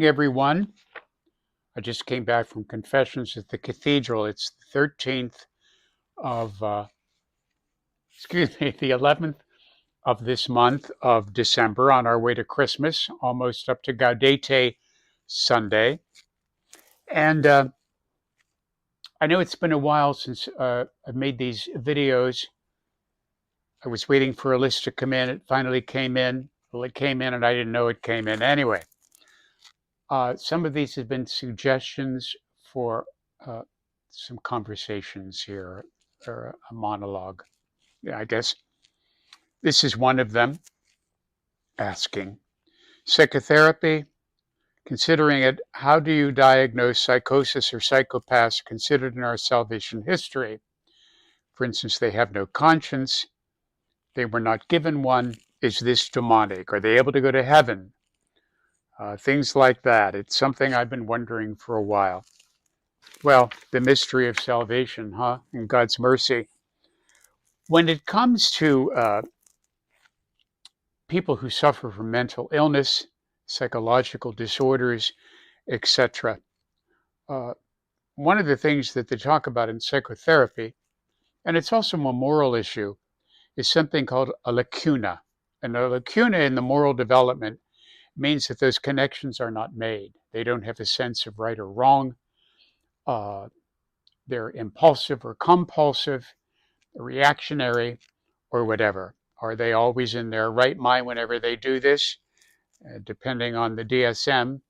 morning, everyone. I just came back from confessions at the cathedral. It's the 13th of, the 11th of this month of December, on our way to Christmas, almost up to Gaudete Sunday. And I know it's been a while since I've made these videos. I was waiting for a list to come in. It finally came in. Well, it came in and I didn't know it came in. Anyway, some of these have been suggestions for uh, some conversations here, or a monologue. Yeah, I guess this is one of them, asking psychotherapy, considering it, how do you diagnose psychosis or psychopaths considered in our salvation history? For instance, they have no conscience, they were not given one. Is this demonic? Are they able to go to heaven? Things like that. It's something I've been wondering for a while. Well, the mystery of salvation, huh? And God's mercy. When it comes to people who suffer from mental illness, psychological disorders, etc., uh, one of the things that they talk about in psychotherapy, and it's also a moral issue, is something called a lacuna. And a lacuna in the moral development means that those connections are not made. They don't have a sense of right or wrong. Uh, they're impulsive or compulsive, reactionary, or whatever. Are they always in their right mind whenever they do this? Depending on the DSM,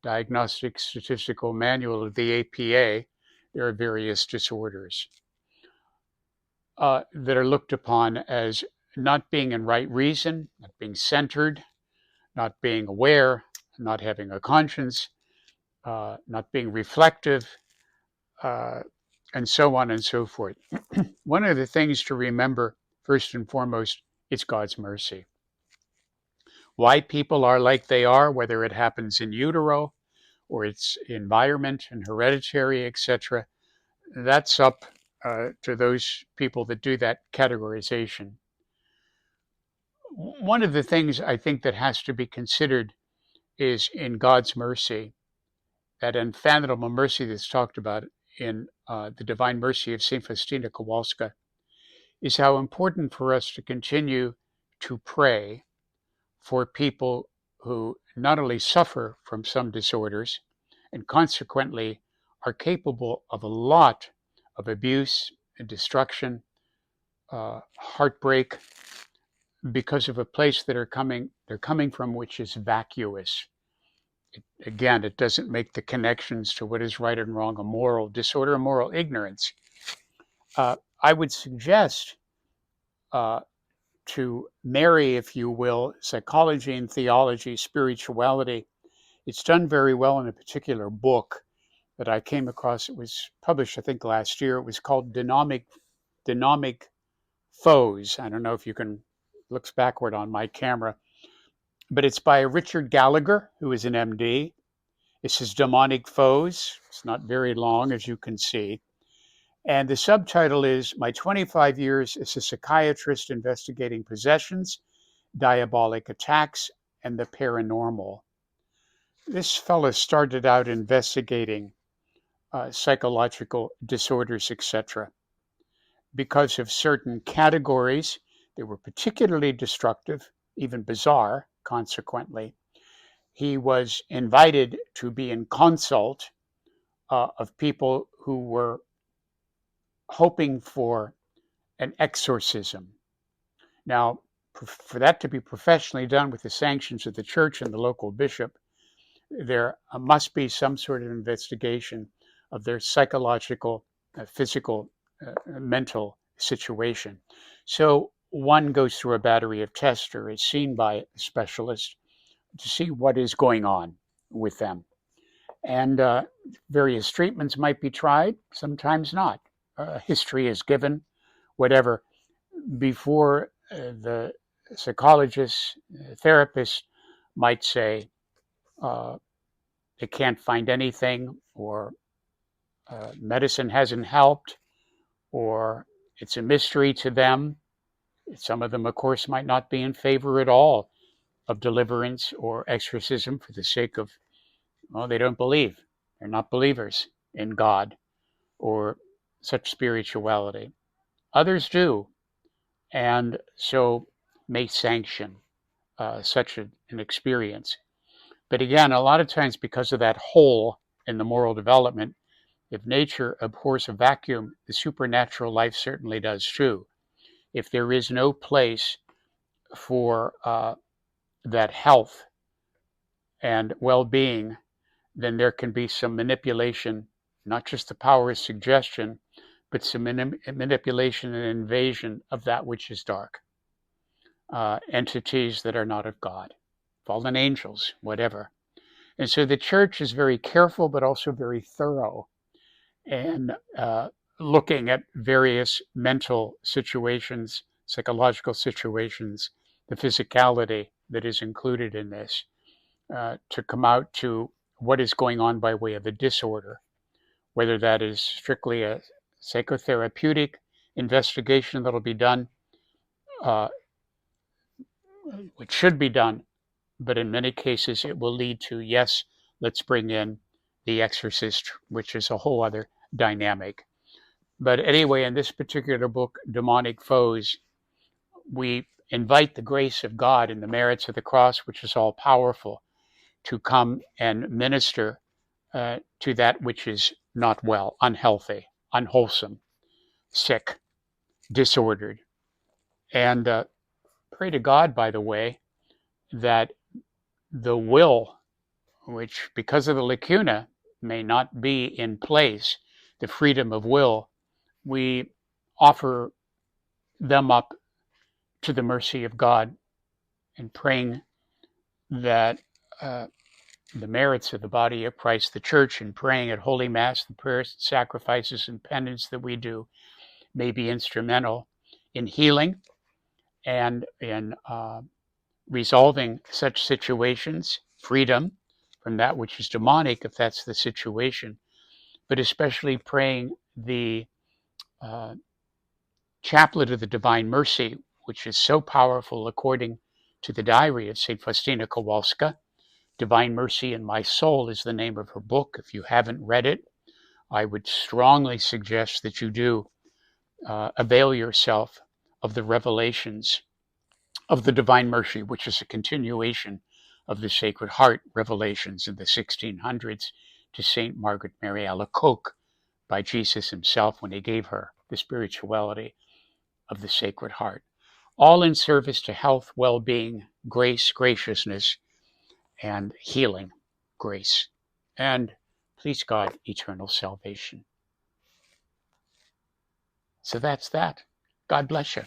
Diagnostic Statistical Manual of the APA, there are various disorders that are looked upon as not being in right reason, not being centered, not being aware, not having a conscience, not being reflective, uh, and so on and so forth. One of the things to remember, first and foremost, is God's mercy. Why people are like they are, whether it happens in utero or its environment and hereditary, etc., that's up to those people that do that categorization. One of the things I think that has to be considered is in God's mercy, that unfathomable mercy that's talked about in the Divine Mercy of St. Faustina Kowalska, is how important for us to continue to pray for people who not only suffer from some disorders and consequently are capable of a lot of abuse and destruction, heartbreak, because of a place that they're coming from, which is vacuous. Again, it doesn't make the connections to what is right and wrong, a moral disorder, a moral ignorance. I would suggest to marry, if you will, psychology and theology, spirituality. It's done very well in a particular book that I came across. It was published, I think, last year. It was called Demonic Foes. I don't know if you can, looks backward on my camera, but it's by Richard Gallagher, who is an MD. It says Demonic Foes. It's not very long, as you can see. And the subtitle is My 25 Years as a Psychiatrist Investigating Possessions, Diabolic Attacks, and the Paranormal. This fellow started out investigating psychological disorders, etc. Because of certain categories, they were particularly destructive, even bizarre, consequently. He was invited to be in consult of people who were hoping for an exorcism. Now, for that to be professionally done with the sanctions of the church and the local bishop, there must be some sort of investigation of their psychological, physical, mental situation. So one goes through a battery of tests or is seen by a specialist to see what is going on with them. And various treatments might be tried, sometimes not. History is given, whatever, before the psychologist, therapist might say they can't find anything, or medicine hasn't helped, or it's a mystery to them. Some of them, of course, might not be in favor at all of deliverance or exorcism for the sake of Well, they don't believe. They're not believers in God or such spirituality. Others do, and so may sanction such an experience. But again, a lot of times because of that hole in the moral development, if nature abhors a vacuum, the supernatural life certainly does too. If there is no place for that health and well being, then there can be some manipulation, not just the power of suggestion, but some manipulation and invasion of that which is dark, entities that are not of God, fallen angels, whatever. And so the church is very careful, but also very thorough and looking at various mental situations, psychological situations, the physicality that is included in this, to come out to what is going on by way of a disorder, whether that is strictly a psychotherapeutic investigation that'll be done, uh, which should be done, but in many cases it will lead to, yes, let's bring in the exorcist, which is a whole other dynamic. But anyway, in this particular book, Demonic Foes, we invite the grace of God and the merits of the cross, which is all powerful, to come and minister to that which is not well, unhealthy, unwholesome, sick, disordered. And pray to God, by the way, that the will, which because of the lacuna may not be in place, the freedom of will, we offer them up to the mercy of God and praying that the merits of the body of Christ, the church, and praying at Holy Mass, the prayers, sacrifices, and penance that we do may be instrumental in healing and in resolving such situations, freedom from that which is demonic, if that's the situation, but especially praying the uh, chaplet of the Divine Mercy, which is so powerful according to the diary of St. Faustina Kowalska. Divine Mercy in My Soul is the name of her book. If you haven't read it, I would strongly suggest that you do avail yourself of the revelations of the Divine Mercy, which is a continuation of the Sacred Heart revelations in the 1600s to St. Margaret Mary Alacoque by Jesus himself when he gave her the spirituality of the Sacred Heart, all in service to health, well-being, grace, graciousness, and healing grace, and please God, eternal salvation. So that's that. God bless you.